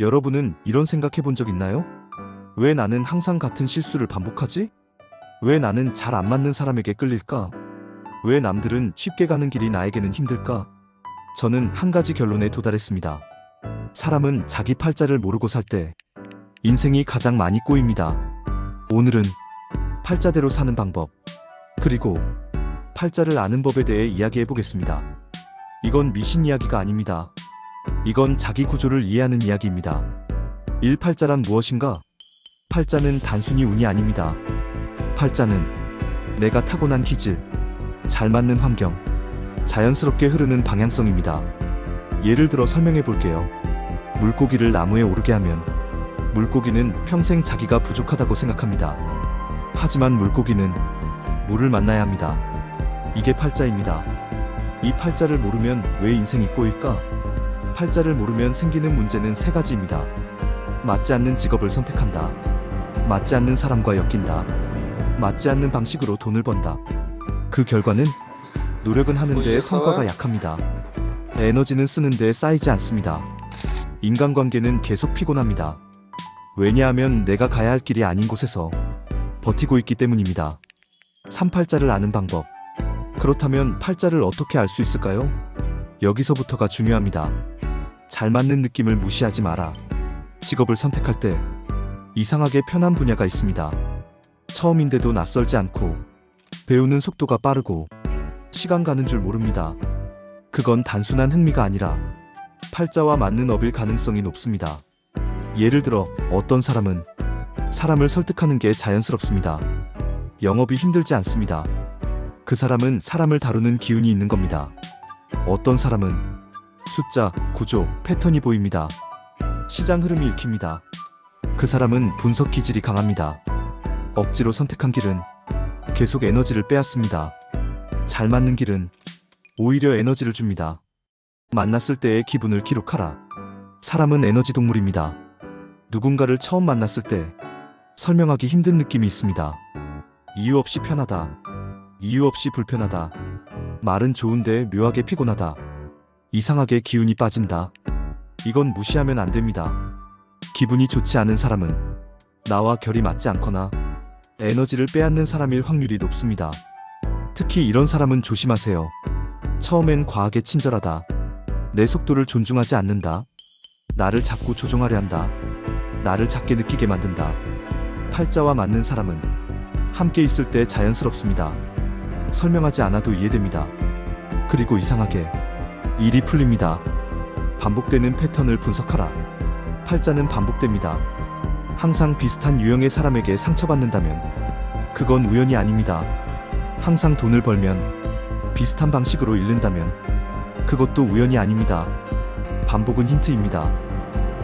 여러분은 이런 생각해 본 적 있나요? 왜 나는 항상 같은 실수를 반복하지? 왜 나는 잘 안 맞는 사람에게 끌릴까? 왜 남들은 쉽게 가는 길이 나에게는 힘들까? 저는 한 가지 결론에 도달했습니다. 사람은 자기 팔자를 모르고 살 때 인생이 가장 많이 꼬입니다. 오늘은 팔자대로 사는 방법, 그리고 팔자를 아는 법에 대해 이야기해 보겠습니다. 이건 미신 이야기가 아닙니다. 이건 자기 구조를 이해하는 이야기입니다. 1팔자란 무엇인가? 팔자는 단순히 운이 아닙니다. 팔자는 내가 타고난 기질, 잘 맞는 환경, 자연스럽게 흐르는 방향성입니다. 예를 들어 설명해 볼게요. 물고기를 나무에 오르게 하면 물고기는 평생 자기가 부족하다고 생각합니다. 하지만 물고기는 물을 만나야 합니다. 이게 팔자입니다. 이 팔자를 모르면 왜 인생이 꼬일까? 팔자를 모르면 생기는 문제는 세 가지입니다. 맞지 않는 직업을 선택한다. 맞지 않는 사람과 엮인다. 맞지 않는 방식으로 돈을 번다. 그 결과는 노력은 하는데 성과가 약합니다. 에너지는 쓰는데 쌓이지 않습니다. 인간관계는 계속 피곤합니다. 왜냐하면 내가 가야 할 길이 아닌 곳에서 버티고 있기 때문입니다. 3팔자를 아는 방법. 그렇다면 팔자를 어떻게 알 수 있을까요? 여기서부터가 중요합니다. 잘 맞는 느낌을 무시하지 마라. 직업을 선택할 때 이상하게 편한 분야가 있습니다. 처음인데도 낯설지 않고 배우는 속도가 빠르고 시간 가는 줄 모릅니다. 그건 단순한 흥미가 아니라 팔자와 맞는 업일 가능성이 높습니다. 예를 들어 어떤 사람은 사람을 설득하는 게 자연스럽습니다. 영업이 힘들지 않습니다. 그 사람은 사람을 다루는 기운이 있는 겁니다. 어떤 사람은 숫자, 구조, 패턴이 보입니다. 시장 흐름이 읽힙니다. 그 사람은 분석 기질이 강합니다. 억지로 선택한 길은 계속 에너지를 빼앗습니다. 잘 맞는 길은 오히려 에너지를 줍니다. 만났을 때의 기분을 기록하라. 사람은 에너지 동물입니다. 누군가를 처음 만났을 때 설명하기 힘든 느낌이 있습니다. 이유 없이 편하다. 이유 없이 불편하다. 말은 좋은데 묘하게 피곤하다. 이상하게 기운이 빠진다. 이건 무시하면 안 됩니다. 기분이 좋지 않은 사람은 나와 결이 맞지 않거나 에너지를 빼앗는 사람일 확률이 높습니다. 특히 이런 사람은 조심하세요. 처음엔 과하게 친절하다. 내 속도를 존중하지 않는다. 나를 자꾸 조종하려 한다. 나를 작게 느끼게 만든다. 팔자와 맞는 사람은 함께 있을 때 자연스럽습니다. 설명하지 않아도 이해됩니다. 그리고 이상하게 일이 풀립니다. 반복되는 패턴을 분석하라. 팔자는 반복됩니다. 항상 비슷한 유형의 사람에게 상처받는다면 그건 우연이 아닙니다. 항상 돈을 벌면 비슷한 방식으로 잃는다면 그것도 우연이 아닙니다. 반복은 힌트입니다.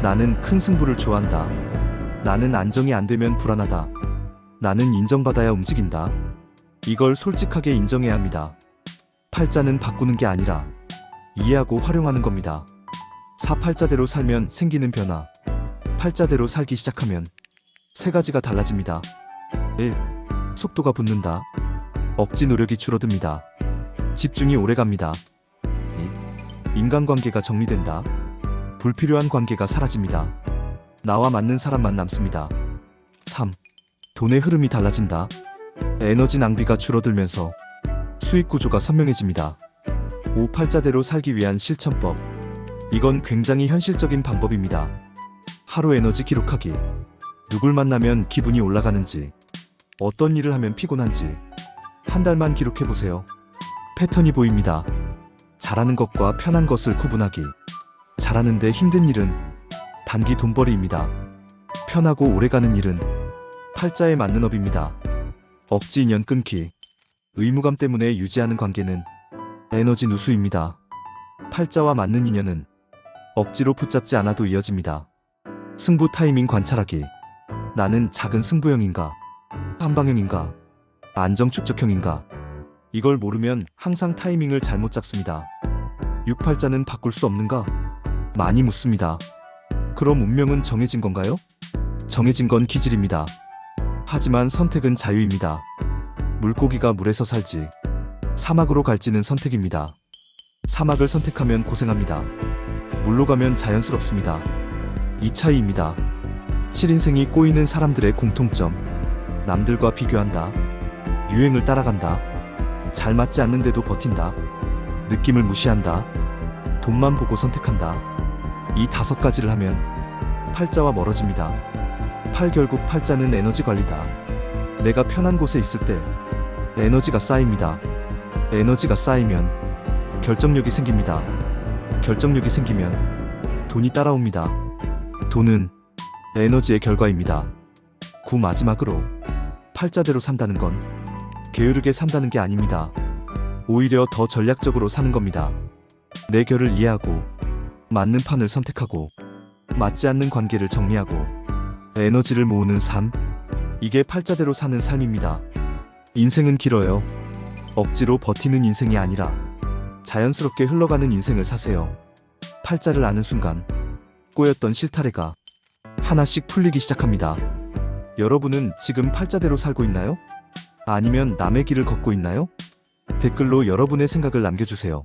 나는 큰 승부를 좋아한다. 나는 안정이 안 되면 불안하다. 나는 인정받아야 움직인다. 이걸 솔직하게 인정해야 합니다. 팔자는 바꾸는 게 아니라 이해하고 활용하는 겁니다. 4팔자대로 살면 생기는 변화. 팔자대로 살기 시작하면 세 가지가 달라집니다. 1. 속도가 붙는다. 억지 노력이 줄어듭니다. 집중이 오래갑니다. 2. 인간관계가 정리된다. 불필요한 관계가 사라집니다. 나와 맞는 사람만 남습니다. 3. 돈의 흐름이 달라진다. 에너지 낭비가 줄어들면서 수익 구조가 선명해집니다. 5팔자대로 살기 위한 실천법. 이건 굉장히 현실적인 방법입니다. 하루 에너지 기록하기. 누굴 만나면 기분이 올라가는지, 어떤 일을 하면 피곤한지 한 달만 기록해보세요. 패턴이 보입니다. 잘하는 것과 편한 것을 구분하기. 잘하는데 힘든 일은 단기 돈벌이입니다. 편하고 오래가는 일은 팔자에 맞는 업입니다. 억지 인연 끊기. 의무감 때문에 유지하는 관계는 에너지 누수입니다. 팔자와 맞는 인연은 억지로 붙잡지 않아도 이어집니다. 승부 타이밍 관찰하기. 나는 작은 승부형인가? 한방형인가? 안정 축적형인가? 이걸 모르면 항상 타이밍을 잘못 잡습니다. 6팔자는 바꿀 수 없는가? 많이 묻습니다. 그럼 운명은 정해진 건가요? 정해진 건 기질입니다. 하지만 선택은 자유입니다. 물고기가 물에서 살지 사막으로 갈지는 선택입니다. 사막을 선택하면 고생합니다. 물로 가면 자연스럽습니다. 이 차이입니다. 7인생이 꼬이는 사람들의 공통점. 남들과 비교한다. 유행을 따라간다. 잘 맞지 않는데도 버틴다. 느낌을 무시한다. 돈만 보고 선택한다. 이 5가지를 하면 팔자와 멀어집니다. 결국 팔자는 에너지 관리다. 내가 편한 곳에 있을 때 에너지가 쌓입니다. 에너지가 쌓이면 결정력이 생깁니다. 결정력이 생기면 돈이 따라옵니다. 돈은 에너지의 결과입니다. 마지막으로 팔자대로 산다는 건 게으르게 산다는 게 아닙니다. 오히려 더 전략적으로 사는 겁니다. 내 결을 이해하고 맞는 판을 선택하고 맞지 않는 관계를 정리하고 에너지를 모으는 삶. 이게 팔자대로 사는 삶입니다. 인생은 길어요. 억지로 버티는 인생이 아니라 자연스럽게 흘러가는 인생을 사세요. 팔자를 아는 순간 꼬였던 실타래가 하나씩 풀리기 시작합니다. 여러분은 지금 팔자대로 살고 있나요? 아니면 남의 길을 걷고 있나요? 댓글로 여러분의 생각을 남겨주세요.